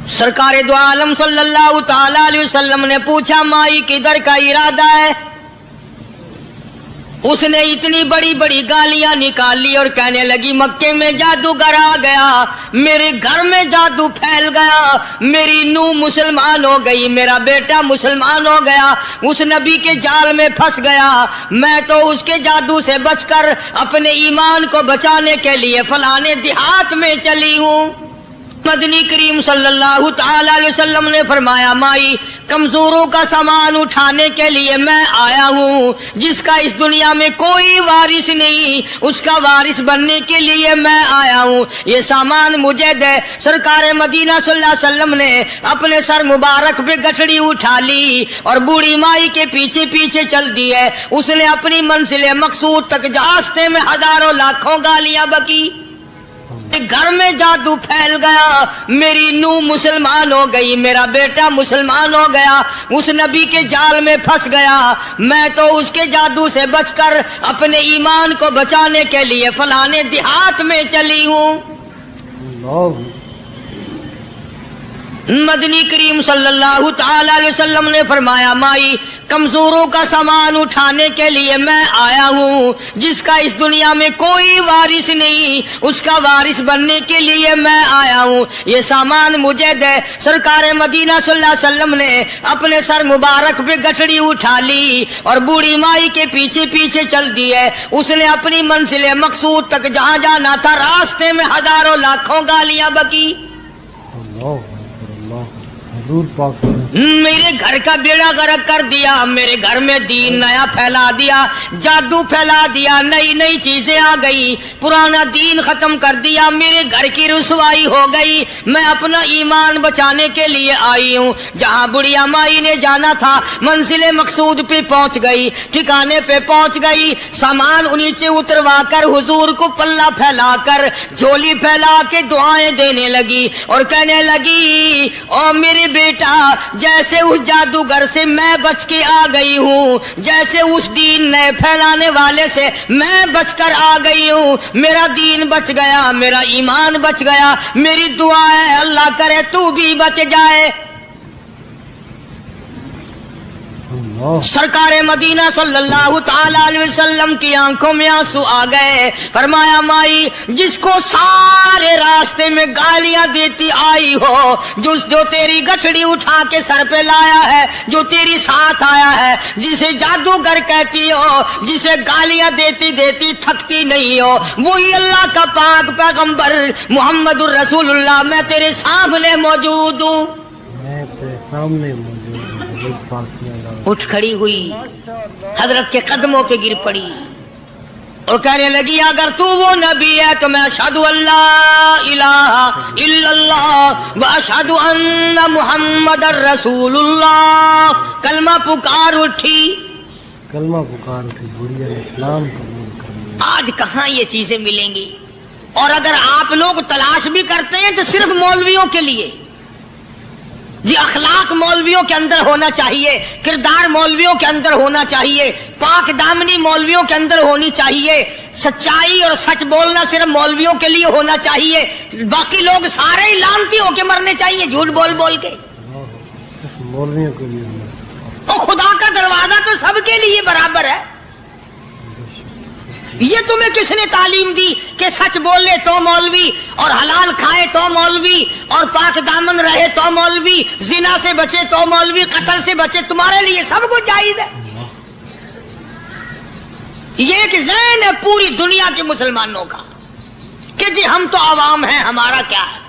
سرکار دو عالم صلی اللہ تعالی علیہ وسلم نے پوچھا مائی کدھر کا ارادہ ہے؟ اس نے اتنی بڑی بڑی گالیاں نکالی اور کہنے لگی مکے میں جادوگر آ گیا، میرے گھر میں جادو پھیل گیا، میری نوح مسلمان ہو گئی، میرا بیٹا مسلمان ہو گیا، اس نبی کے جال میں پھنس گیا، میں تو اس کے جادو سے بچ کر اپنے ایمان کو بچانے کے لیے فلانے دیہات میں چلی ہوں۔ مدنی کریم صلی اللہ تعالی علیہ وسلم نے فرمایا مائی کمزوروں کا سامان اٹھانے کے لیے میں آیا ہوں، جس کا اس دنیا میں کوئی وارث نہیں اس کا وارث بننے کے لیے میں آیا ہوں، یہ سامان مجھے دے۔ سرکار مدینہ صلی اللہ علیہ وسلم نے اپنے سر مبارک پہ گٹھڑی اٹھا لی اور بوڑھی مائی کے پیچھے پیچھے چل دی ہے۔ اس نے اپنی منزل مقصود تک راستے میں ہزاروں لاکھوں گالیاں بکی، گھر میں جادو پھیل گیا، میری نوح مسلمان ہو گئی، میرا بیٹا مسلمان ہو گیا، اس نبی کے جال میں پھنس گیا، میں تو اس کے جادو سے بچ کر اپنے ایمان کو بچانے کے لیے فلانے دیہات میں چلی ہوں۔ مدنی کریم صلی اللہ تعالی علیہ وسلم نے فرمایا مائی کمزوروں کا سامان اٹھانے کے لیے میں آیا ہوں، جس کا اس دنیا میں کوئی وارث نہیں اس کا وارث بننے کے لیے میں آیا ہوں، یہ سامان مجھے دے۔ سرکار مدینہ صلی اللہ علیہ وسلم نے اپنے سر مبارک پہ گٹھڑی اٹھا لی اور بوڑھی مائی کے پیچھے پیچھے چل دی ہے۔ اس نے اپنی منزل مقصود تک جہاں جانا تھا راستے میں ہزاروں لاکھوں گالیاں بکی۔ میرے گھر کا بیڑا غرق کر دیا، میرے گھر میں دین نیا پھیلا دیا، جادو پھیلا دیا، نئی نئی چیزیں آ گئی، پرانا دین ختم کر دیا، میرے گھر کی رسوائی ہو گئی، میں اپنا ایمان بچانے کے لیے آئی ہوں۔ جہاں بڑھیا مائی نے جانا تھا منزل مقصود پہ پہنچ گئی، ٹھکانے پہ پہنچ گئی، سامان نیچے اتروا کر حضور کو پلہ پھیلا کر جھولی پھیلا کے دعائیں دینے لگی اور کہنے لگی او میرے بیٹا جیسے اس جادوگر سے میں بچ کے آ گئی ہوں، جیسے اس دین نئے پھیلانے والے سے میں بچ کر آ گئی ہوں، میرا دین بچ گیا، میرا ایمان بچ گیا، میری دعا ہے اللہ کرے تو بھی بچ جائے۔ سرکار مدینہ صلی اللہ تعالی علیہ وسلم کی آنکھوں میں آنسو آ گئے، فرمایا مائی جس کو سارے راستے میں گالیاں دیتی آئی ہو، جو تیری گٹھڑی اٹھا کے سر پہ لایا ہے، جو تیری ساتھ آیا ہے، جسے جادوگر کہتی ہو، جسے گالیاں دیتی دیتی تھکتی نہیں ہو، وہی اللہ کا پاک پیغمبر محمد الرسول اللہ، میں تیرے سامنے موجود ہوں۔ میں تیرے سامنے موجود ہوں۔ اٹھ کھڑی ہوئی، حضرت کے قدموں پہ گر پڑی اور کہنے لگی اگر تو وہ نبی ہے تو میں اشہد ان لا الہ الا اللہ واشہد ان محمد رسول اللہ۔ کلمہ پکار اٹھی، کلمہ پکار اٹھی، بڑھیا اسلام قبول کرنا۔ آج کہاں یہ چیزیں ملیں گی؟ اور اگر آپ لوگ تلاش بھی کرتے ہیں تو صرف مولویوں کے لیے، جی اخلاق مولویوں کے اندر ہونا چاہیے، کردار مولویوں کے اندر ہونا چاہیے، پاک دامنی مولویوں کے اندر ہونی چاہیے، سچائی اور سچ بولنا صرف مولویوں کے لیے ہونا چاہیے، باقی لوگ سارے ہی لانتی ہو کے مرنے چاہیے جھوٹ بول بول کے۔ مولویوں کے لیے تو خدا کا دروازہ تو سب کے لیے برابر ہے۔ یہ تمہیں کس نے تعلیم دی کہ سچ بولے تو مولوی، اور حلال کھائے تو مولوی، اور پاک دامن رہے تو مولوی، زنا سے بچے تو مولوی، قتل سے بچے، تمہارے لیے سب کچھ جائز ہے۔ یہ ایک ذہن ہے پوری دنیا کے مسلمانوں کا کہ جی ہم تو عوام ہیں، ہمارا کیا ہے۔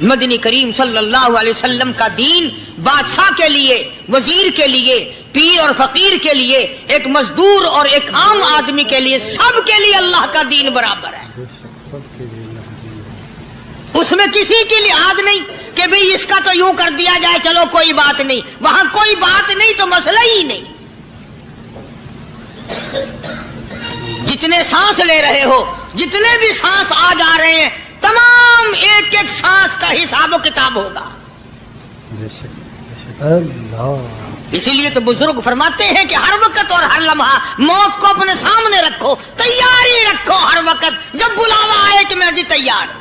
مدنی کریم صلی اللہ علیہ وسلم کا دین بادشاہ کے لیے، وزیر کے لیے، پیر اور فقیر کے لیے، ایک مزدور اور ایک عام آدمی کے لیے، سب کے لیے اللہ کا دین برابر ہے۔ اس میں کسی کی لحاظ نہیں کہ بھئی اس کا تو یوں کر دیا جائے چلو کوئی بات نہیں، وہاں کوئی بات نہیں تو مسئلہ ہی نہیں۔ جتنے سانس لے رہے ہو، جتنے بھی سانس آ جا رہے ہیں، تمام ایک ایک سانس کا حساب و کتاب ہوگا۔ اسی لیے تو بزرگ فرماتے ہیں کہ ہر وقت اور ہر لمحہ موت کو اپنے سامنے رکھو، تیاری رکھو ہر وقت، جب بلاوا آئے کہ میں جی تیار ہوں۔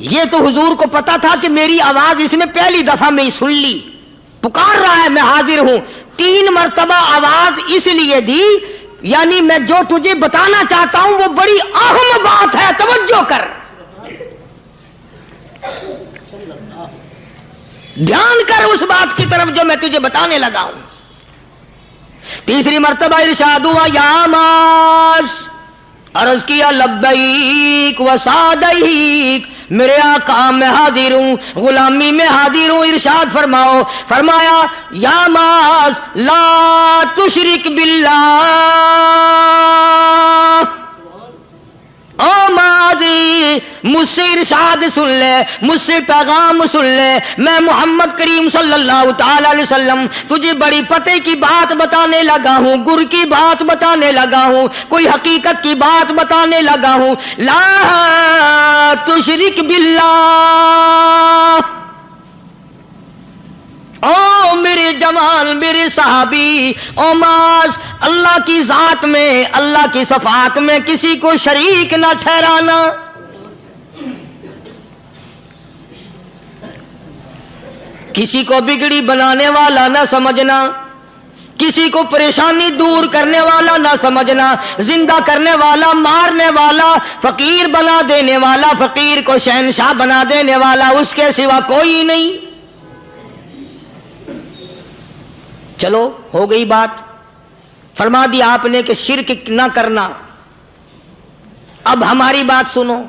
یہ تو حضور کو پتا تھا کہ میری آواز اس نے پہلی دفعہ میں ہی سن لی، پکار رہا ہے میں حاضر ہوں. 3 مرتبہ آواز اس لیے دی، یعنی میں جو تجھے بتانا چاہتا ہوں وہ بڑی اہم بات ہے، توجہ کر، دھیان کر اس بات کی طرف جو میں تجھے بتانے لگا ہوں. تیسری مرتبہ ارشاد ہوا یا معاذ، عرض کیا لبیک و سعدیک، میرے آقا میں حاضر ہوں، غلامی میں حاضر ہوں. ارشاد فرماؤ، فرمایا یا معاذ لا تشرک باللہ، او ماضی مجھ سے ارشاد سن لے، مجھ سے پیغام سن لے، میں محمد کریم صلی اللہ تعالی علیہ وسلم تجھے بڑی پتے کی بات بتانے لگا ہوں، گر کی بات بتانے لگا ہوں، کوئی حقیقت کی بات بتانے لگا ہوں. لا تشرک باللہ، او میرے جمال میرے صحابی، او معاذ اللہ کی ذات میں اللہ کی صفات میں کسی کو شریک نہ ٹھہرانا. کسی کو بگڑی بنانے والا نہ سمجھنا، کسی کو پریشانی دور کرنے والا نہ سمجھنا، زندہ کرنے والا، مارنے والا، فقیر بنا دینے والا، فقیر کو شہنشاہ بنا دینے والا اس کے سوا کوئی نہیں. چلو ہو گئی بات، فرما دیا آپ نے کہ شرک نہ کرنا. اب ہماری بات سنو،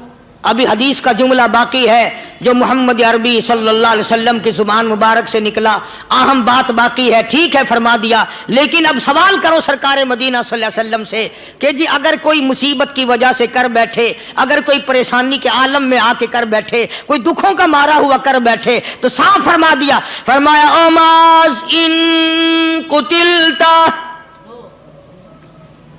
ابھی حدیث کا جملہ باقی ہے جو محمد عربی صلی اللہ علیہ وسلم کی زبان مبارک سے نکلا، اہم بات باقی ہے. ٹھیک ہے فرما دیا، لیکن اب سوال کرو سرکار مدینہ صلی اللہ علیہ وسلم سے کہ جی اگر کوئی مصیبت کی وجہ سے کر بیٹھے، اگر کوئی پریشانی کے عالم میں آ کے کر بیٹھے، کوئی دکھوں کا مارا ہوا کر بیٹھے، تو صاف فرما دیا، فرمایا او معاذ ان قتلتا،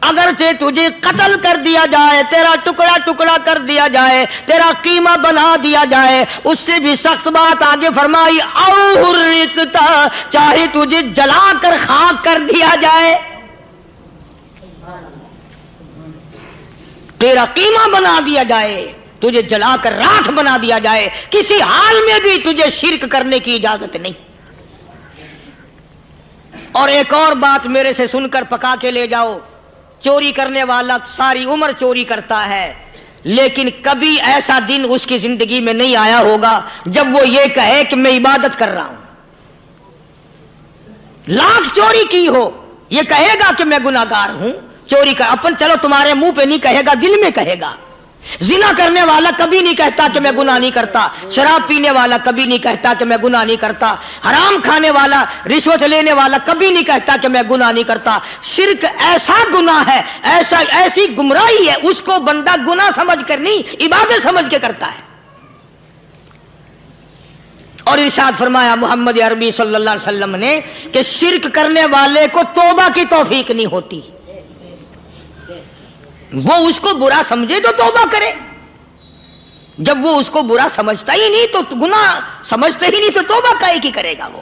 اگرچہ تجھے قتل کر دیا جائے، تیرا ٹکڑا ٹکڑا کر دیا جائے، تیرا قیمہ بنا دیا جائے، اس سے بھی سخت بات آگے فرمائی او حرقتا، چاہے تجھے جلا کر خاک کر دیا جائے، تیرا قیمہ بنا دیا جائے، تجھے جلا کر راکھ بنا دیا جائے، کسی حال میں بھی تجھے شرک کرنے کی اجازت نہیں. اور ایک اور بات میرے سے سن کر پکا کے لے جاؤ، چوری کرنے والا ساری عمر چوری کرتا ہے، لیکن کبھی ایسا دن اس کی زندگی میں نہیں آیا ہوگا جب وہ یہ کہے کہ میں عبادت کر رہا ہوں. لاکھ چوری کی ہو یہ کہے گا کہ میں گناہگار ہوں، چوری کر اپن چلو تمہارے منہ پہ نہیں کہے گا، دل میں کہے گا. زنا کرنے والا کبھی نہیں کہتا کہ میں گناہ نہیں کرتا، شراب پینے والا کبھی نہیں کہتا کہ میں گناہ نہیں کرتا، حرام کھانے والا، رشوت لینے والا کبھی نہیں کہتا کہ میں گناہ نہیں کرتا. شرک ایسا گناہ ہے، ایسی گمراہی ہے، اس کو بندہ گناہ سمجھ کر نہیں عبادت سمجھ کے کرتا ہے. اور ارشاد فرمایا محمد عربی صلی اللہ علیہ وسلم نے کہ شرک کرنے والے کو توبہ کی توفیق نہیں ہوتی. وہ اس کو برا سمجھے تو توبہ کرے، جب وہ اس کو برا سمجھتا ہی نہیں تو گناہ سمجھتا ہی نہیں تو توبہ کائے کی کرے گا وہ.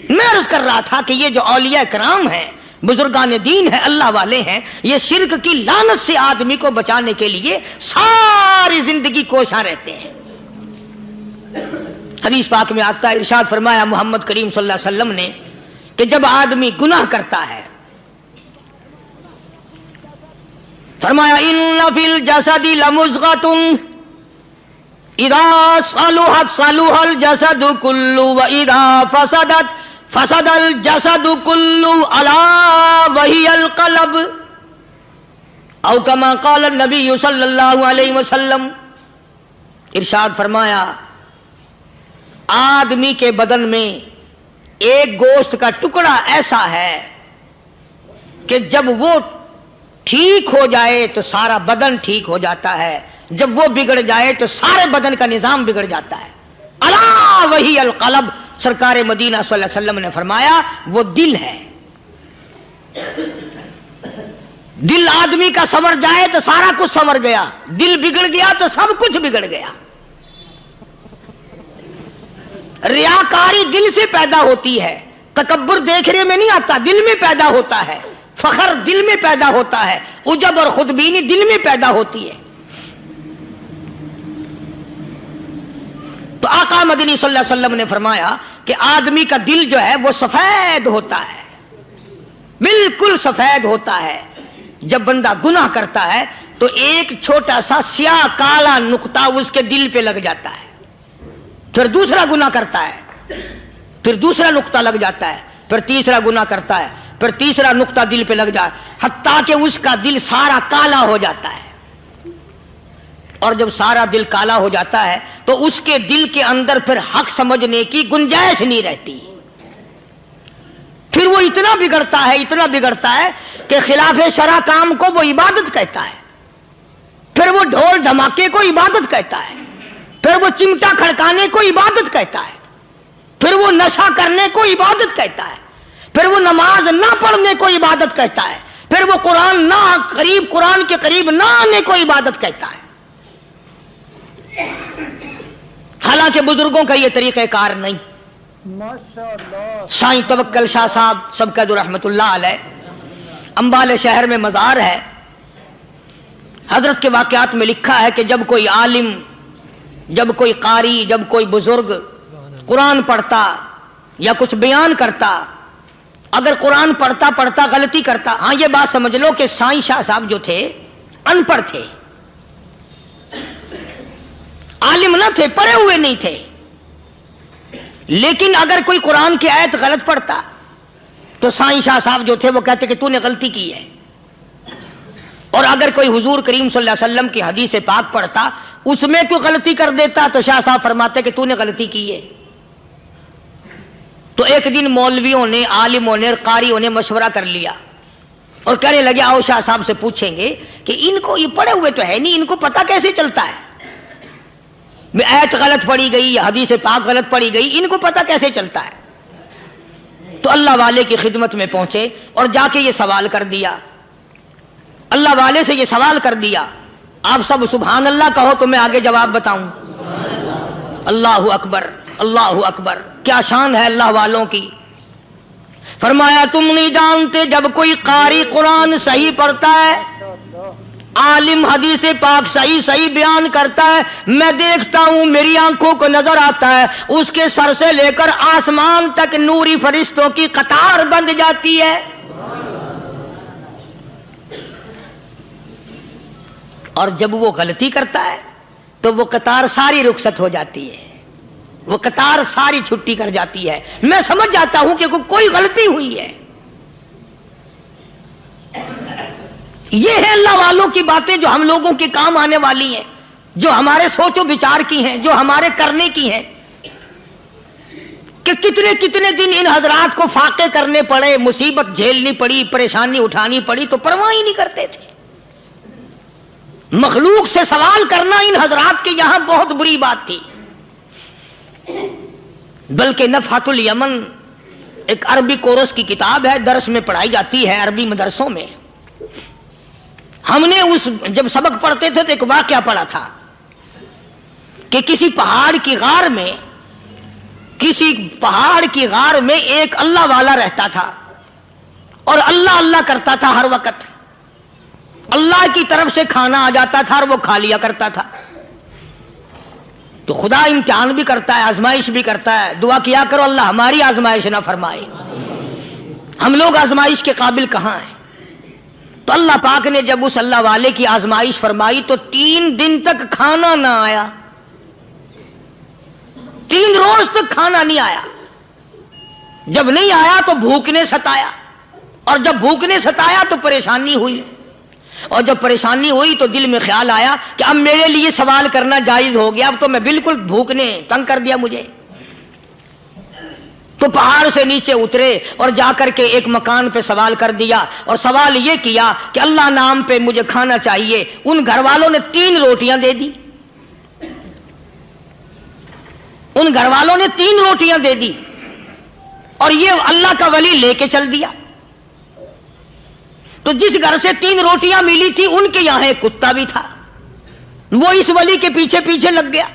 میں عرض کر رہا تھا کہ یہ جو اولیاء کرام ہیں، بزرگان دین ہیں، اللہ والے ہیں، یہ شرک کی لعنت سے آدمی کو بچانے کے لیے ساری زندگی کوشاں رہتے ہیں. حدیث پاک میں آتا ہے، ارشاد فرمایا محمد کریم صلی اللہ علیہ وسلم نے کہ جب آدمی گناہ کرتا ہے، فرمایا ان فی الجسد لمضغۃ اذا صلحت صلح الجسد كله واذا فسدت فسد الجسد كله الا وهي القلب او كما قال النبي صلی اللہ علیہ وسلم. ارشاد فرمایا آدمی کے بدن میں ایک گوشت کا ٹکڑا ایسا ہے کہ جب وہ ٹھیک ہو جائے تو سارا بدن ٹھیک ہو جاتا ہے، جب وہ بگڑ جائے تو سارے بدن کا نظام بگڑ جاتا ہے. الا وہی القلب، سرکار مدینہ صلی اللہ علیہ وسلم نے فرمایا وہ دل ہے. دل آدمی کا سنور جائے تو سارا کچھ سنور گیا، دل بگڑ گیا تو سب کچھ بگڑ گیا. ریاکاری دل سے پیدا ہوتی ہے، تکبر دیکھنے میں نہیں آتا، دل میں پیدا ہوتا ہے. فخر دل میں پیدا ہوتا ہے، عجب اور خودبینی دل میں پیدا ہوتی ہے. تو آقا مدنی صلی اللہ علیہ وسلم نے فرمایا کہ آدمی کا دل جو ہے وہ سفید ہوتا ہے، بالکل سفید ہوتا ہے۔ جب بندہ گناہ کرتا ہے تو ایک چھوٹا سا سیاہ کالا نقطہ اس کے دل پہ لگ جاتا ہے، پھر دوسرا گناہ کرتا ہے، پھر دوسرا نقطہ لگ جاتا ہے، پھر تیسرا گناہ کرتا ہے، پھر تیسرا نقطہ دل پہ لگ جائے، حتیٰ کہ اس کا دل سارا کالا ہو جاتا ہے۔ اور جب سارا دل کالا ہو جاتا ہے تو اس کے دل کے اندر پھر حق سمجھنے کی گنجائش نہیں رہتی، پھر وہ اتنا بگڑتا ہے کہ خلاف شرع کام کو وہ عبادت کہتا ہے، پھر وہ ڈھول دھماکے کو عبادت کہتا ہے، پھر وہ چمٹا کھڑکانے کو عبادت کہتا ہے، پھر وہ نشہ کرنے کو عبادت کہتا ہے، پھر وہ نماز نہ پڑھنے کو عبادت کہتا ہے، پھر وہ قرآن کے قریب نہ آنے کو عبادت کہتا ہے۔ حالانکہ بزرگوں کا یہ طریقہ کار نہیں۔ سائیں توکل شاہ صاحب سبقت رحمت اللہ علیہ، امبالے شہر میں مزار ہے، حضرت کے واقعات میں لکھا ہے کہ جب کوئی عالم، جب کوئی قاری، جب کوئی بزرگ قرآن پڑھتا یا کچھ بیان کرتا، اگر قرآن پڑھتا غلطی کرتا، ہاں یہ بات سمجھ لو کہ سائیں شاہ صاحب جو تھے ان پڑھ تھے، عالم نہ تھے، پڑھے ہوئے نہیں تھے، لیکن اگر کوئی قرآن کی آیت غلط پڑھتا تو سائیں شاہ صاحب جو تھے وہ کہتے کہ تو نے غلطی کی ہے، اور اگر کوئی حضور کریم صلی اللہ علیہ وسلم کی حدیث پاک پڑھتا اس میں کوئی غلطی کر دیتا تو شاہ صاحب فرماتے کہ تو نے غلطی کی ہے۔ تو ایک دن مولویوں نے، عالموں نے، قاریوں نے مشورہ کر لیا اور کہنے لگے آؤ شاہ صاحب سے پوچھیں گے کہ ان کو، یہ پڑھے ہوئے تو ہے نہیں، ان کو پتہ کیسے چلتا ہے، آیت غلط پڑھی گئی یا حدیث پاک غلط پڑھی گئی، ان کو پتہ کیسے چلتا ہے؟ تو اللہ والے کی خدمت میں پہنچے اور جا کے یہ سوال کر دیا، اللہ والے سے یہ سوال کر دیا۔ آپ سب سبحان اللہ کہو تو میں آگے جواب بتاؤں۔ اللہ اکبر، اللہ اکبر، کیا شان ہے اللہ والوں کی۔ فرمایا تم نہیں جانتے جب کوئی قاری قرآن صحیح پڑھتا ہے، عالم حدیث پاک صحیح بیان کرتا ہے، میں دیکھتا ہوں، میری آنکھوں کو نظر آتا ہے، اس کے سر سے لے کر آسمان تک نوری فرشتوں کی قطار بند جاتی ہے، اور جب وہ غلطی کرتا ہے تو وہ قطار ساری رخصت ہو جاتی ہے، وہ قطار ساری چھٹی کر جاتی ہے، میں سمجھ جاتا ہوں کہ کوئی غلطی ہوئی ہے۔ یہ ہے اللہ والوں کی باتیں جو ہم لوگوں کے کام آنے والی ہیں، جو ہمارے سوچ و بچار کی ہیں، جو ہمارے کرنے کی ہیں، کہ کتنے دن ان حضرات کو فاقے کرنے پڑے، مصیبت جھیلنی پڑی، پریشانی اٹھانی پڑی تو پرواہ ہی نہیں کرتے تھے۔ مخلوق سے سوال کرنا ان حضرات کے یہاں بہت بری بات تھی، بلکہ نفحۃ الیمن ایک عربی کورس کی کتاب ہے، درس میں پڑھائی جاتی ہے عربی مدرسوں میں۔ ہم نے جب سبق پڑھتے تھے تو ایک واقعہ پڑھا تھا کہ کسی پہاڑ کی غار میں ایک اللہ والا رہتا تھا اور اللہ اللہ کرتا تھا، ہر وقت اللہ کی طرف سے کھانا آ جاتا تھا اور وہ کھا لیا کرتا تھا۔ تو خدا امتحان بھی کرتا ہے، آزمائش بھی کرتا ہے، دعا کیا کرو اللہ ہماری آزمائش نہ فرمائے، ہم لوگ آزمائش کے قابل کہاں ہیں۔ تو اللہ پاک نے جب اس اللہ والے کی آزمائش فرمائی تو 3 دن تک کھانا نہ آیا، 3 روز تک کھانا نہیں آیا۔ جب نہیں آیا تو بھوک نے ستایا، اور جب بھوک نے ستایا تو پریشانی ہوئی، اور جب پریشانی ہوئی تو دل میں خیال آیا کہ اب میرے لیے سوال کرنا جائز ہو گیا، اب تو میں بالکل بھوک نے تنگ کر دیا مجھے۔ تو پہاڑ سے نیچے اترے اور جا کر کے ایک مکان پہ سوال کر دیا، اور سوال یہ کیا کہ اللہ نام پہ مجھے کھانا چاہیے۔ ان گھر والوں نے 3 روٹیاں دے دی، ان گھر والوں نے 3 روٹیاں دے دی، اور یہ اللہ کا ولی لے کے چل دیا۔ تو جس گھر سے 3 روٹیاں ملی تھی ان کے یہاں ایک کتا بھی تھا، وہ اس ولی کے پیچھے پیچھے لگ گیا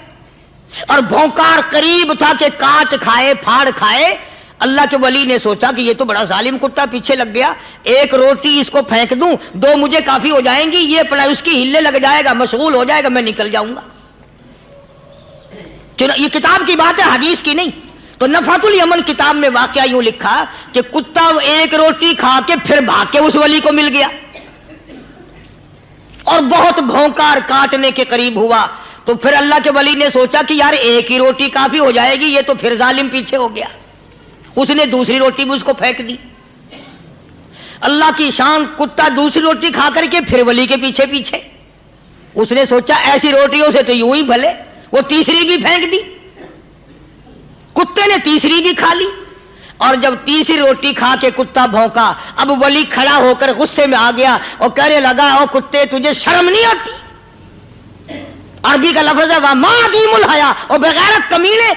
اور بھونکار قریب تھا کہ کاٹ کھائے، پھاڑ کھائے۔ اللہ کے ولی نے سوچا کہ یہ تو بڑا ظالم کتا پیچھے لگ گیا، 1 روٹی اس کو پھینک دوں، 2 مجھے کافی ہو جائیں گی، یہ پڑا اس کی ہلے لگ جائے گا، مشغول ہو جائے گا، میں نکل جاؤں گا۔ یہ کتاب کی بات ہے، حدیث کی نہیں. تو نفحۃ الیمن کتاب میں واقعہ یوں لکھا کہ کتا ایک روٹی کھا کے پھر بھاگ کے اس ولی کو مل گیا اور بہت بھونکار کاٹنے کے قریب ہوا. تو پھر اللہ کے ولی نے سوچا کہ یار ایک ہی روٹی کافی ہو جائے گی، یہ تو پھر ظالم پیچھے ہو گیا. اس نے دوسری روٹی بھی اس کو پھینک دی. اللہ کی شان، کتا دوسری روٹی کھا کر کے پھر ولی کے پیچھے پیچھے. اس نے سوچا ایسی روٹیوں سے تو یوں ہی بھلے، وہ تیسری بھی پھینک دی. کتے نے تیسری بھی کھا لی، اور جب تیسری روٹی کھا کے کتا بھونکا، اب ولی کھڑا ہو کر غصے میں آ گیا اور کہنے لگا او کتے تجھے شرم نہیں آتی؟ عربی کا لفظ ہے وَمَا عَدِيمُ الْحَيَا، اور بغیرت کمینے،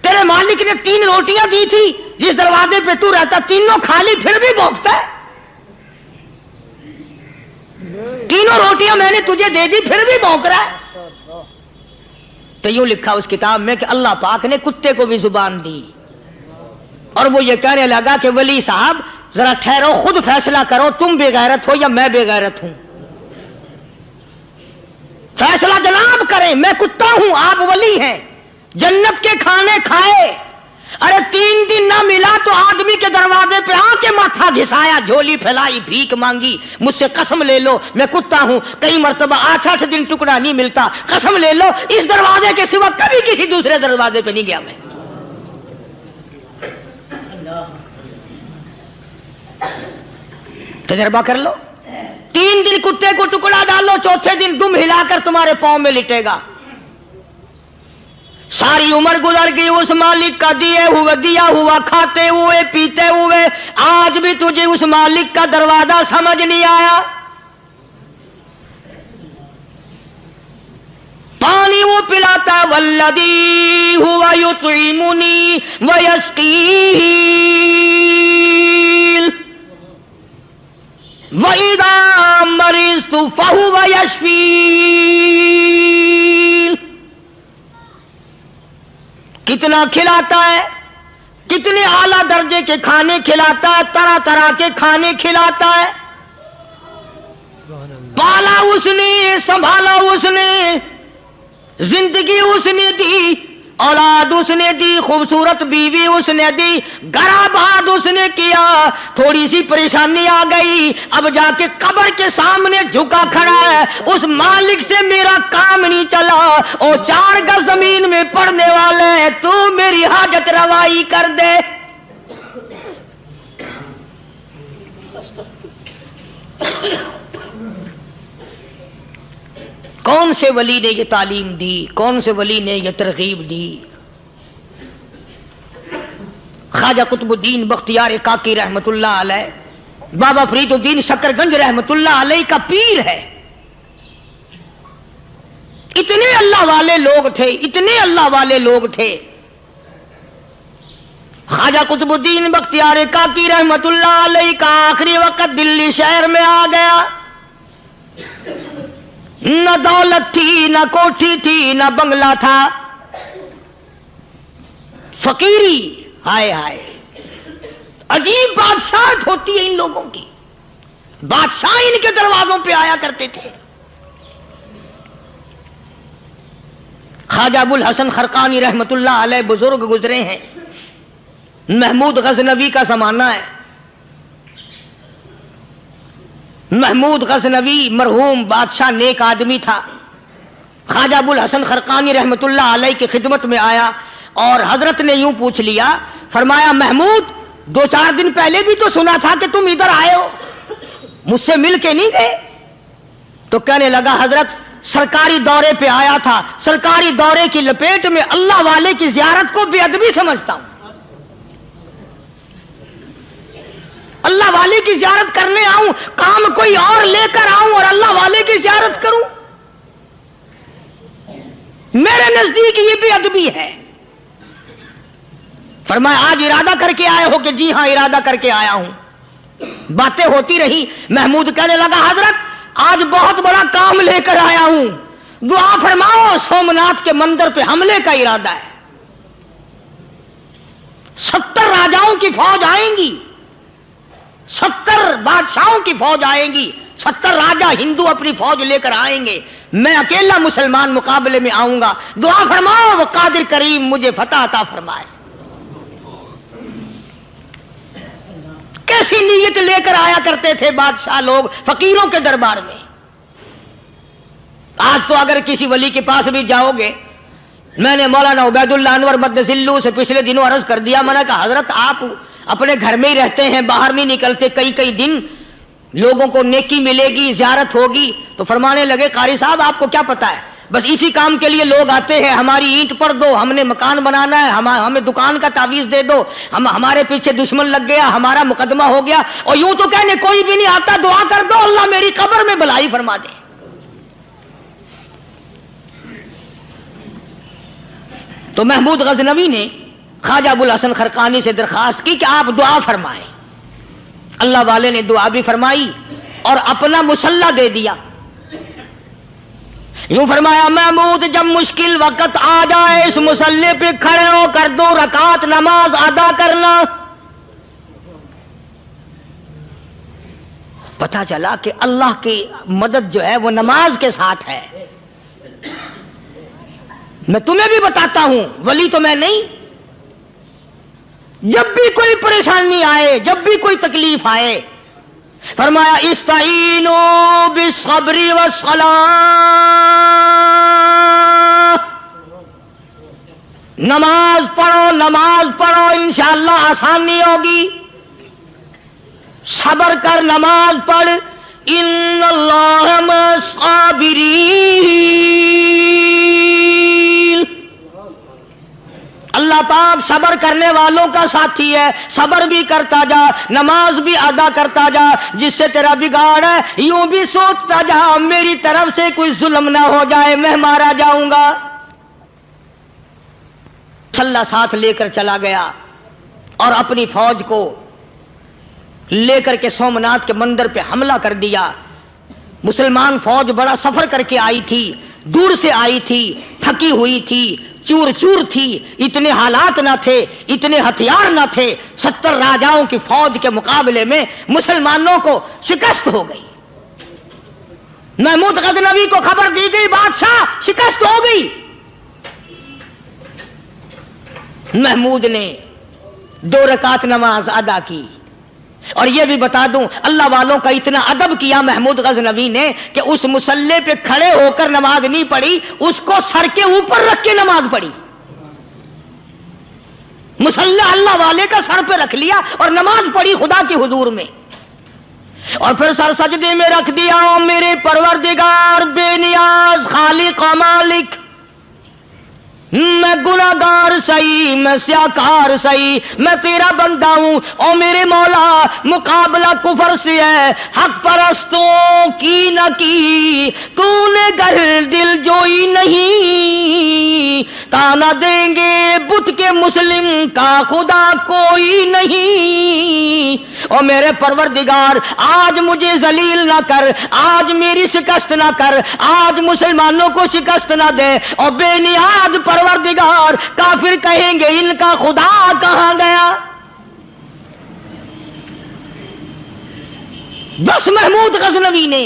تیرے مالک نے 3 روٹیاں دی تھی، جس دروازے پہ تو رہتا تینوں کھا لی پھر بھی بھونکتا ہے. 3 روٹیاں میں نے تجھے دے دی پھر بھی بھونک رہا ہے. تو یوں لکھا اس کتاب میں کہ اللہ پاک نے کتے کو بھی زبان دی، اور وہ یہ کہنے لگا کہ ولی صاحب ذرا ٹھہرو، خود فیصلہ کرو، تم بے غیرت ہو یا میں بے غیرت ہوں. فیصلہ جناب کریں، میں کتا ہوں آپ ولی ہیں. جنت کے کھانے کھائے، ارے 3 دن نہ ملا تو آدمی کے دروازے پہ آ کے ماتھا گھسایا، جھولی پھیلائی، بھیک مانگی، مجھ سے قسم لے لو میں کتا ہوں. کئی مرتبہ 8 دن ٹکڑا نہیں ملتا، قسم لے لو اس دروازے کے سوا کبھی کسی دوسرے دروازے پہ نہیں گیا میں. تجربہ کر لو. 3 دن کتے کو ٹکڑا ڈالو، چوتھے دن دم ہلا کر تمہارے پاؤں میں لٹے گا. ساری عمر گزر گئی اس مالک کا دیا ہوا کھاتے ہوئے پیتے ہوئے، آج بھی تجھے اس مالک کا دروازہ سمجھ نہیں آیا. پانی وہ پلاتا ہے والذی ہوا یطعمنی ویسقین وَإِذَا مَرِضْتُ فَهُوَ يَشْفِينِ. کتنا کھلاتا ہے، کتنے اعلیٰ درجے کے کھانے کھلاتا ہے، طرح طرح کے کھانے کھلاتا ہے. پالا اس نے، سنبھالا اس نے، زندگی اس نے دی، اولاد اس نے دی، خوبصورت بیوی اس نے دی، گھر آباد اس نے کیا. تھوڑی سی پریشانی آ گئی، اب جا کے قبر کے سامنے جھکا کھڑا ہے، اس مالک سے میرا کام نہیں چلا، اور 4 گز زمین میں پڑنے والے تو میری حاجت روائی کر دے. کون سے ولی نے یہ تعلیم دی، کون سے ولی نے یہ ترغیب دی؟ خواجہ قطب الدین بختیار کاکی رحمت اللہ علیہ، بابا فرید الدین شکر گنج رحمت اللہ علیہ کا پیر ہے. اتنے اللہ والے لوگ تھے، اتنے اللہ والے لوگ تھے. خواجہ قطب الدین بختیار کاکی رحمت اللہ علیہ کا آخری وقت دلی شہر میں آ گیا. نہ دولت تھی، نہ کوٹھی تھی، نہ بنگلہ تھا، فقیری. ہائے ہائے، عجیب بادشاہت ہوتی ہے ان لوگوں کی. بادشاہ ان کے دروازوں پہ آیا کرتے تھے. خواجہ ابو الحسن خرقانی رحمت اللہ علیہ بزرگ گزرے ہیں. محمود غزنوی کا زمانہ ہے. محمود غزنوی مرحوم بادشاہ نیک آدمی تھا. خواجہ ابو الحسن خرقانی رحمت اللہ علیہ کی خدمت میں آیا اور حضرت نے یوں پوچھ لیا، فرمایا محمود 2-4 دن پہلے بھی تو سنا تھا کہ تم ادھر آئے ہو، مجھ سے مل کے نہیں گئے؟ تو کہنے لگا حضرت سرکاری دورے پہ آیا تھا، سرکاری دورے کی لپیٹ میں اللہ والے کی زیارت کو بے ادبی سمجھتا ہوں. اللہ والے کی زیارت کرنے آؤں، کام کوئی اور لے کر آؤں اور اللہ والے کی زیارت کروں؟ میرے نزدیک یہ بے ادبی ہے. فرمایا آج ارادہ کر کے آئے ہو؟ کہ جی ہاں ارادہ کر کے آیا ہوں. باتیں ہوتی رہی. محمود کہنے لگا حضرت آج بہت بڑا کام لے کر آیا ہوں، دعا فرماؤ. سومناتھ کے مندر پہ حملے کا ارادہ ہے، 70 راجاؤں کی فوج آئیں گی، 70 بادشاہوں کی فوج آئیں گی، 70 راجا ہندو اپنی فوج لے کر آئیں گے، میں اکیلا مسلمان مقابلے میں آؤں گا، دعا فرماؤ وہ قادر کریم مجھے فتح عطا فرمائے۔ کیسی نیت لے کر آیا کرتے تھے بادشاہ لوگ فقیروں کے دربار میں۔ آج تو اگر کسی ولی کے پاس بھی جاؤ گے، میں نے مولانا عبید اللہ انور مدذلو سے پچھلے دنوں عرض کر دیا، میں نے کہا حضرت آپ اپنے گھر میں ہی رہتے ہیں، باہر نہیں نکلتے، کئی دن لوگوں کو نیکی ملے گی، زیارت ہوگی، تو فرمانے لگے قاری صاحب آپ کو کیا پتا ہے، بس اسی کام کے لیے لوگ آتے ہیں، ہماری اینٹ پر دو، ہم نے مکان بنانا ہے، ہمیں دکان کا تعویذ دے دو، ہمارے پیچھے دشمن لگ گیا، ہمارا مقدمہ ہو گیا، اور یوں تو کہنے کوئی بھی نہیں آتا، دعا کر دو اللہ میری قبر میں بھلائی فرما دے۔ تو محمود غزنوی نے خواجہ ابوالحسن خرقانی سے درخواست کی کہ آپ دعا فرمائیں۔ اللہ والے نے دعا بھی فرمائی اور اپنا مسلح دے دیا۔ یوں فرمایا محمود جب مشکل وقت آ جائے اس مسلح پہ کھڑے ہو کر 2 رکعت نماز ادا کرنا۔ پتہ چلا کہ اللہ کی مدد جو ہے وہ نماز کے ساتھ ہے۔ میں تمہیں بھی بتاتا ہوں، ولی تو میں نہیں، جب بھی کوئی پریشانی آئے، جب بھی کوئی تکلیف آئے، فرمایا استعینوا بالصبر والصلاۃ، نماز پڑھو انشاءاللہ آسانی ہوگی، صبر کر نماز پڑھ، ان اللہ مع الصابرین، اللہ پاک صبر کرنے والوں کا ساتھی ہے، صبر بھی کرتا جا، نماز بھی ادا کرتا جا، جس سے تیرا بگاڑ ہے یوں بھی سوچتا جا میری طرف سے کوئی ظلم نہ ہو جائے، میں مارا جاؤں گا۔ مسلح ساتھ لے کر چلا گیا اور اپنی فوج کو لے کر کے سومناتھ کے مندر پہ حملہ کر دیا۔ مسلمان فوج بڑا سفر کر کے آئی تھی، دور سے آئی تھی، تھکی ہوئی تھی، چور چور تھی، اتنے حالات نہ تھے، اتنے ہتھیار نہ تھے، 70 راجاؤں کی فوج کے مقابلے میں مسلمانوں کو شکست ہو گئی۔ محمود غزنوی کو خبر دی گئی بادشاہ شکست ہو گئی۔ محمود نے 2 رکعت نماز ادا کی، اور یہ بھی بتا دوں اللہ والوں کا اتنا ادب کیا محمود غزنوی نے کہ اس مسلح پہ کھڑے ہو کر نماز نہیں پڑھی، اس کو سر کے اوپر رکھ کے نماز پڑھی۔ مسلح اللہ والے کا سر پہ رکھ لیا اور نماز پڑھی خدا کے حضور میں، اور پھر سر سجدے میں رکھ دیا۔ میرے پروردگار بے نیاز خالق و مالک، میں گناہگار سہی، میں سیاکار سہی، میں تیرا بندہ ہوں، اور میرے مولا مقابلہ کفر سے ہے، حق پرستوں کی نہ کی تو نے گر دل جوئی نہیں، تانا دیں گے بت کے مسلم کا خدا کوئی نہیں، اور میرے پروردگار آج مجھے ذلیل نہ کر، آج میری شکست نہ کر، آج مسلمانوں کو شکست نہ دے، اور بے نیاز پروردگار کافر کہیں گے ان کا خدا کہاں گیا۔ بس محمود غزنوی نے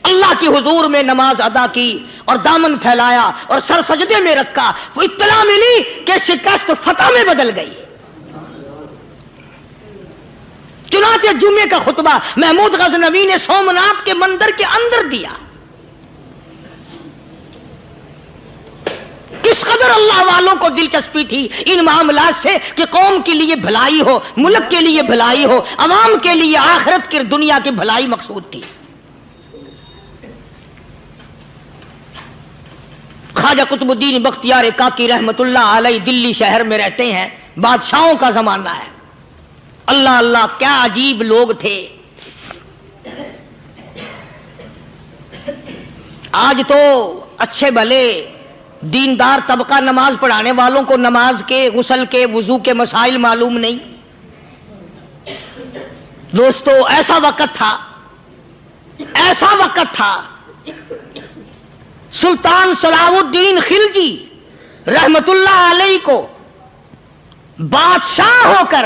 اللہ کے حضور میں نماز ادا کی اور دامن پھیلایا اور سر سجدے میں رکھا، وہ اطلاع ملی کہ شکست فتح میں بدل گئی۔ چنانچہ جمعے کا خطبہ محمود غزنوی نے سومناتھ کے مندر کے اندر دیا۔ کس قدر اللہ والوں کو دلچسپی تھی ان معاملات سے کہ قوم کے لیے بھلائی ہو، ملک کے لیے بھلائی ہو، عوام کے لیے آخرت کی دنیا کی بھلائی مقصود تھی۔ خواجہ قطب الدین بختیار کاکی رحمت اللہ علیہ دلی شہر میں رہتے ہیں، بادشاہوں کا زمانہ ہے۔ اللہ اللہ کیا عجیب لوگ تھے۔ آج تو اچھے بھلے دیندار طبقہ نماز پڑھانے والوں کو نماز کے، غسل کے، وضو کے مسائل معلوم نہیں۔ دوستو ایسا وقت تھا سلطان صلاح الدین خلجی رحمت اللہ علیہ کو بادشاہ ہو کر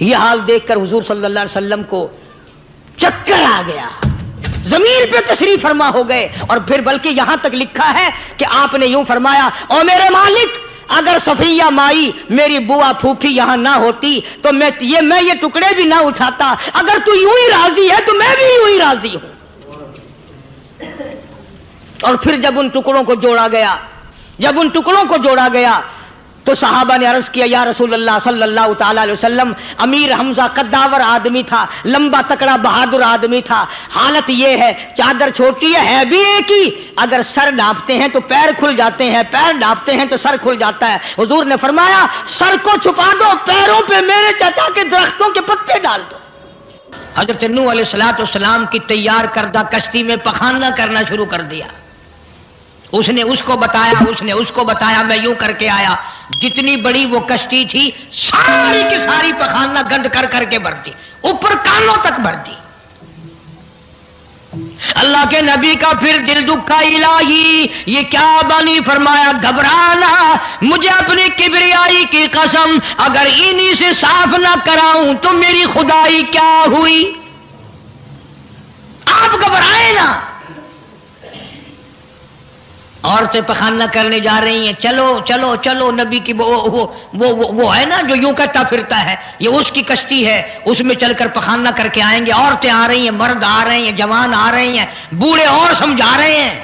یہ حال دیکھ کر حضور صلی اللہ علیہ وسلم کو چکر آ گیا، زمین پہ تشریف فرما ہو گئے. اور پھر بلکہ یہاں تک لکھا ہے کہ آپ نے یوں فرمایا، او میرے مالک، اگر صفیہ مائی میری بوا پھوپھی یہاں نہ ہوتی تو میں یہ ٹکڑے بھی نہ اٹھاتا. اگر تو یوں ہی راضی ہے تو میں بھی یوں ہی راضی ہوں. اور پھر جب ان ٹکڑوں کو جوڑا گیا تو صحابہ نے عرض کیا، یا رسول اللہ صلی اللہ تعالی علیہ وسلم، امیر حمزہ قداور آدمی تھا، لمبا تکڑا بہادر آدمی تھا، حالت یہ ہے چادر چھوٹی ہے بھی ایک ہی، اگر سر ڈھانپتے ہیں تو پیر کھل جاتے ہیں، پیر ڈھانپتے ہیں تو سر کھل جاتا ہے. حضور نے فرمایا، سر کو چھپا دو، پیروں پہ میرے چچا کے درختوں کے پتے ڈال دو. حضرت نوح علیہ السلام کی تیار کردہ کشتی میں پخانہ کرنا شروع کر دیا. اس نے اس کو بتایا، میں یوں کر کے آیا. جتنی بڑی وہ کشتی تھی ساری کی ساری پخانہ گند کر کے بھر دی، اوپر کانوں تک بھر دی. اللہ کے نبی کا پھر دل دکھا، الہی یہ کیا بانی؟ فرمایا، گھبرانا، مجھے اپنی کبریائی کی قسم، اگر انہی سے صاف نہ کراؤں تو میری خدائی کیا ہوئی؟ آپ گھبرائے نا. عورتیں پخانہ کرنے جا رہی ہیں، چلو چلو چلو، نبی کی وہ ہے نا جو یوں کرتا پھرتا ہے، یہ اس کی کشتی ہے، اس میں چل کر پخانہ کر کے آئیں گے. عورتیں آ رہی ہیں، مرد آ رہے ہیں، جوان آ رہے ہیں، بوڑھے اور سمجھا رہے ہیں.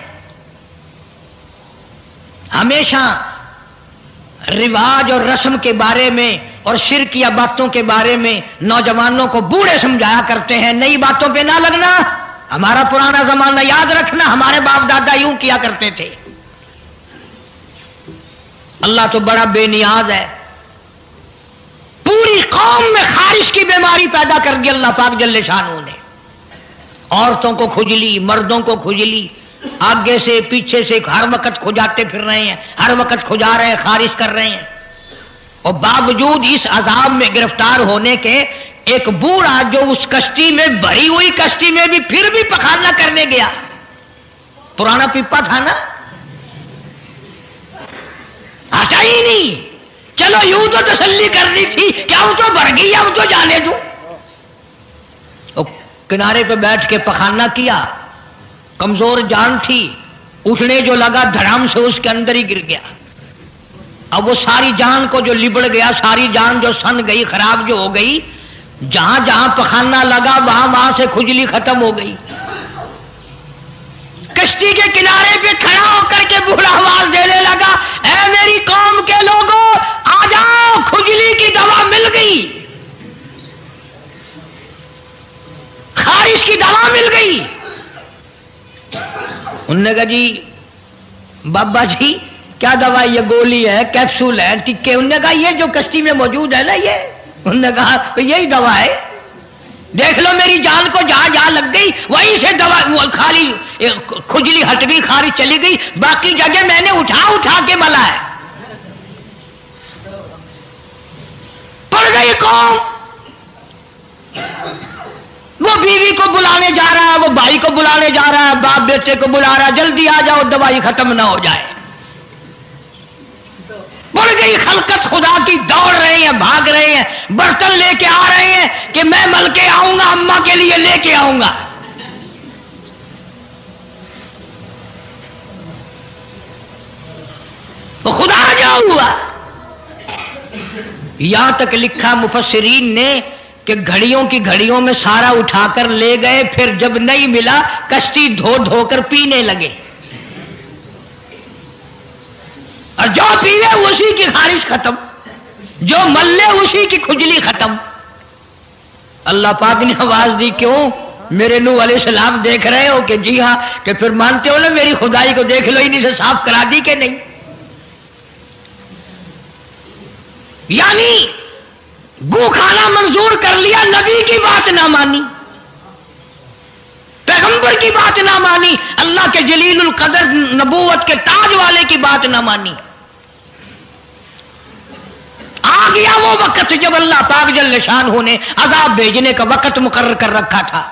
ہمیشہ رواج اور رسم کے بارے میں اور شرکیہ باتوں کے بارے میں نوجوانوں کو بوڑھے سمجھایا کرتے ہیں، نئی باتوں پہ نہ لگنا، ہمارا پرانا زمانہ یاد رکھنا، ہمارے باپ دادا یوں کیا کرتے تھے. اللہ تو بڑا بے نیاز ہے، پوری قوم میں خارش کی بیماری پیدا کر دی اللہ پاک جل شانہ نے. عورتوں کو کھجلی، مردوں کو کھجلی، آگے سے پیچھے سے ہر وقت کھجاتے پھر رہے ہیں، ہر وقت کھجا رہے ہیں، خارش کر رہے ہیں. اور باوجود اس عذاب میں گرفتار ہونے کے ایک بوڑھا جو اس کشتی میں بھری ہوئی کشتی میں بھی پھر بھی پخانہ کرنے گیا. پرانا پیپا تھا نا، ہٹا ہی نہیں. چلو یوں تو تسلی کرنی تھی کہ اب تو بھر گئی، اب تو جانے دو. کنارے پہ بیٹھ کے پخانہ کیا، کمزور جان تھی، اٹھنے جو لگا دھڑام سے اس کے اندر ہی گر گیا. اب وہ ساری جان کو جو لبڑ گیا، ساری جان جو سن گئی، خراب جو ہو گئی، جہاں جہاں پخانہ لگا وہاں سے کھجلی ختم ہو گئی. کشتی کے کنارے پہ کھڑا ہو کر کے بوڑھا آواز دینے لگا، اے میری قوم کے لوگوں، آ جاؤ، کھجلی کی دوا مل گئی، خارش کی دوا مل گئی. انہوں نے کہا جی بابا جی کیا دوا؟ یہ گولی ہے، کیپسول ہے، ٹکے؟ انہوں نے کہا یہ جو کشتی میں موجود ہے نا یہ. انہوں نے کہا یہی دوا ہے، دیکھ لو میری جان کو جہاں جہاں لگ گئی وہیں سے دوا خالی کھجلی ہٹ گئی، خارش چلی گئی، باقی جگہ میں نے اٹھا کے ملا ہے. پڑ گئی قوم. وہ بیوی کو بلانے جا رہا ہے، وہ بھائی کو بلانے جا رہا ہے، باپ بیٹے کو بلا رہا ہے، جلدی آ جاؤ دوائی ختم نہ ہو جائے. پڑ گئی خلقت خدا کی، دوڑ رہے ہیں، بھاگ رہے ہیں، برتن لے کے آ رہے ہیں کہ میں مل کے آؤں گا، اماں کے لیے لے کے آؤں گا. تو خدا جا ہوا. یہاں تک لکھا مفسرین نے کہ گھڑیوں کی گھڑیوں میں سارا اٹھا کر لے گئے، پھر جب نہیں ملا کشتی دھو دھو کر پینے لگے، اور جو پیے اسی کی خارش ختم، جو ملے اسی کی کھجلی ختم. اللہ پاک نے آواز دی، کیوں میرے نوح علیہ السلام دیکھ رہے ہو؟ کہ جی ہاں. کہ پھر مانتے ہو نا میری خدائی کو؟ دیکھ لو انہیں سے صاف کرا دی کہ نہیں. یعنی گو کھانا منظور کر لیا، نبی کی بات نہ مانی، پیغمبر کی بات نہ مانی، اللہ کے جلیل القدر نبوت کے تاج والے کی بات نہ مانی. آ گیا وہ وقت جب اللہ پاک جل شانہ نے عذاب بھیجنے کا وقت مقرر کر رکھا تھا،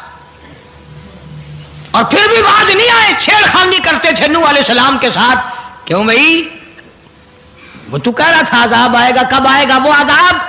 اور پھر بھی باز نہیں آئے. چھیڑ خانی کرتے تھے نوح علیہ السلام کے ساتھ. کیوں بھائی؟ وہ تو کہہ رہا تھا عذاب آئے گا، کب آئے گا وہ عذاب؟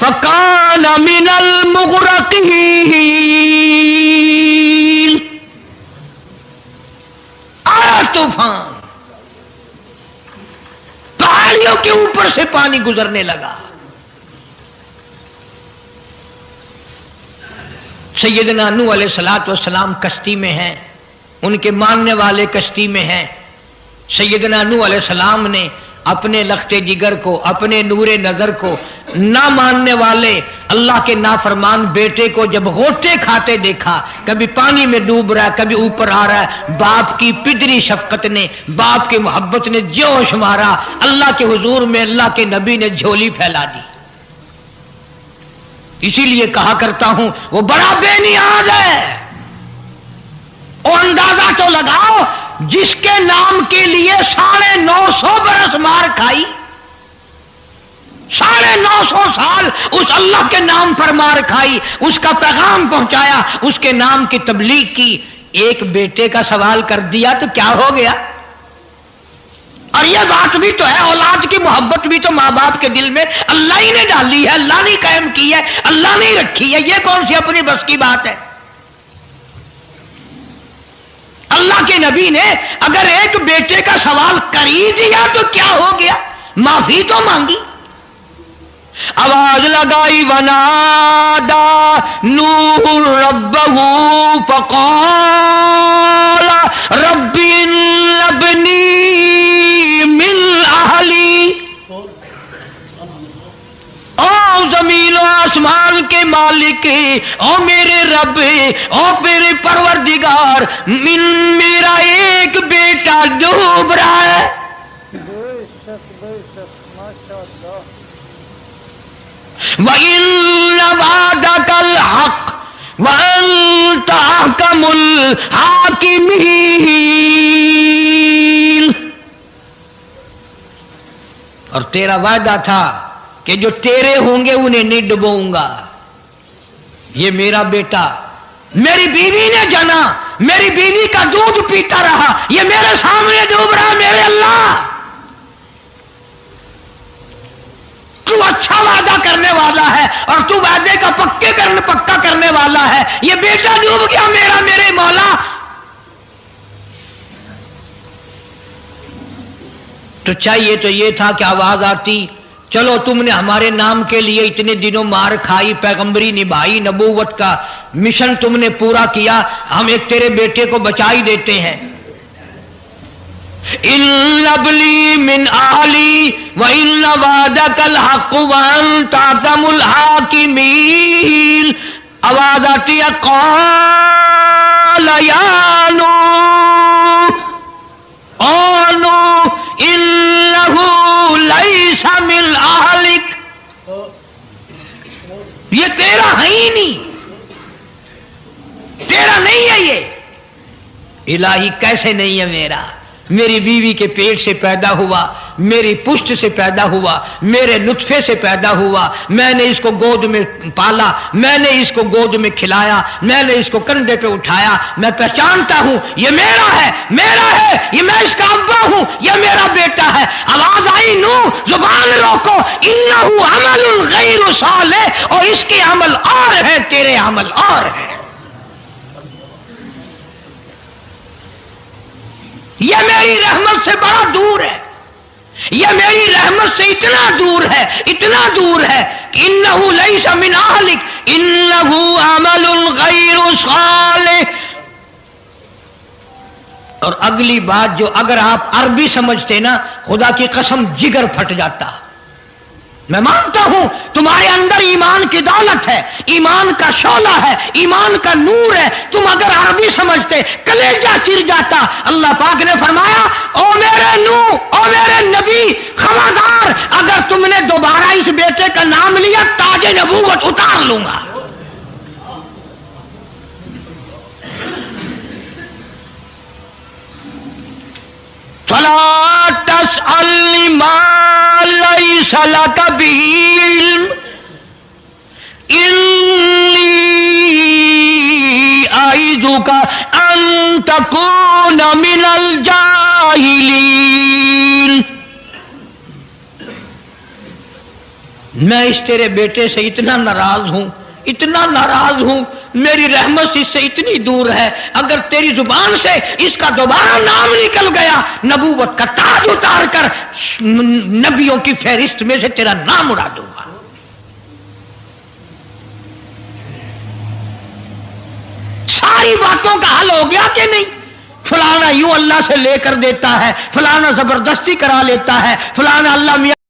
فكان من المغرقين. آیا طوفان، پہاڑیوں کے اوپر سے پانی گزرنے لگا. سیدنا نوح علیہ السلام کشتی میں ہیں، ان کے ماننے والے کشتی میں ہیں. سیدنا نوح علیہ السلام نے اپنے لخت جگر کو، اپنے نور نظر کو، نہ ماننے والے اللہ کے نافرمان بیٹے کو جب غوطے کھاتے دیکھا، کبھی پانی میں ڈوب رہا ہے، کبھی اوپر آ رہا ہے، باپ کی پدری شفقت نے، باپ کی محبت نے جوش مارا. اللہ کے حضور میں اللہ کے نبی نے جھولی پھیلا دی. اسی لیے کہا کرتا ہوں وہ بڑا بے نیاز ہے. اور اندازہ تو لگاؤ، جس کے نام کے لیے 950 برس مار کھائی، 950 سال اس اللہ کے نام پر مار کھائی، اس کا پیغام پہنچایا، اس کے نام کی تبلیغ کی، ایک بیٹے کا سوال کر دیا تو کیا ہو گیا؟ اور یہ بات بھی تو ہے، اولاد کی محبت بھی تو ماں باپ کے دل میں اللہ ہی نے ڈالی ہے، اللہ نے قائم کی ہے، اللہ نے رکھی ہے. یہ کون سی اپنی بس کی بات ہے؟ اللہ کے نبی نے اگر ایک بیٹے کا سوال کر ہی دیا تو کیا ہو گیا؟ معافی تو مانگی. آواز لگائی ونادا نوح ربہ فقال رب ابنی من اہلی. او زمین و آسمان کے مالک، او میرے رب، او میرے پروردگار، میرا ایک بیٹا ڈوب رہا ہے. وَإِنَّ وَعْدَكَ الْحَقُّ وَأَنْتَ أَحْكَمُ الْحَاكِمِينَ. اور تیرا وعدہ تھا کہ جو تیرے ہوں گے انہیں نہیں ڈبوؤں گا. یہ میرا بیٹا میری بیوی نے جنا، میری بیوی کا دودھ پیتا رہا، یہ میرے سامنے ڈوب رہا. میرے اللہ، تو اچھا وعدہ کرنے والا ہے اور تو وعدے کا پکا کرنے والا ہے. یہ بیٹا ڈوب گیا میرا، میرے مولا. تو چاہیے تو یہ تھا کہ آواز آتی، چلو تم نے ہمارے نام کے لیے اتنے دنوں مار کھائی، پیغمبری نبھائی، نبوت کا مشن تم نے پورا کیا، ہم ایک تیرے بیٹے کو بچا ہی دیتے ہیں. ان ابلی من اہلی وان وعدک الحق وانت احکم الحاکمین. آواز آتی ہے قال یا نوح انہ لیس من اہلک. یہ تیرا ہے ہی نہیں، تیرا نہیں ہے. یہ الہی کیسے نہیں ہے میرا؟ میری بیوی کے پیٹ سے پیدا ہوا، میری پشت سے پیدا ہوا، میرے نطفے سے پیدا ہوا، میں نے اس کو گود میں پالا، میں نے اس کو گود میں کھلایا، میں نے اس کو کندھے پہ اٹھایا. میں پہچانتا ہوں یہ میرا ہے، میرا ہے، یہ میں اس کا ابا ہوں، یہ میرا بیٹا ہے. آواز آئی نوح زبان روکو، انہ عمل غیر صالح، اور اس کے عمل اور ہے، تیرے عمل اور ہے. یہ میری رحمت سے بڑا دور ہے، یہ میری رحمت سے اتنا دور ہے، اتنا دور ہے کہ انہ لیس من اہلک انہ عمل غیر صالح. اور اگلی بات جو اگر آپ عربی سمجھتے نا، خدا کی قسم جگر پھٹ جاتا. میں مانتا ہوں تمہارے اندر ایمان کی دولت ہے، ایمان کا شعلہ ہے، ایمان کا نور ہے. تم اگر عربی سمجھتے کلیجہ چر جاتا. اللہ پاک نے فرمایا او میرے نوح، او میرے نبی، خبردار اگر تم نے دوبارہ اس بیٹے کا نام لیا تاج نبوت اتار لوں گا. فلا تسألنی ما لیس لک بہ علم انی اعظک ان تکون من الجاہلین. میں اس تیرے بیٹے سے اتنا ناراض ہوں، اتنا ناراض ہوں، میری رحمت اس سے اتنی دور ہے، اگر تیری زبان سے اس کا دوبارہ نام نکل گیا، نبوت کا تاج اتار کر نبیوں کی فہرست میں سے تیرا نام اڑا دوں گا۔ ساری باتوں کا حل ہو گیا کہ نہیں؟ فلانا یوں اللہ سے لے کر دیتا ہے، فلانا زبردستی کرا لیتا ہے، فلانا اللہ میاں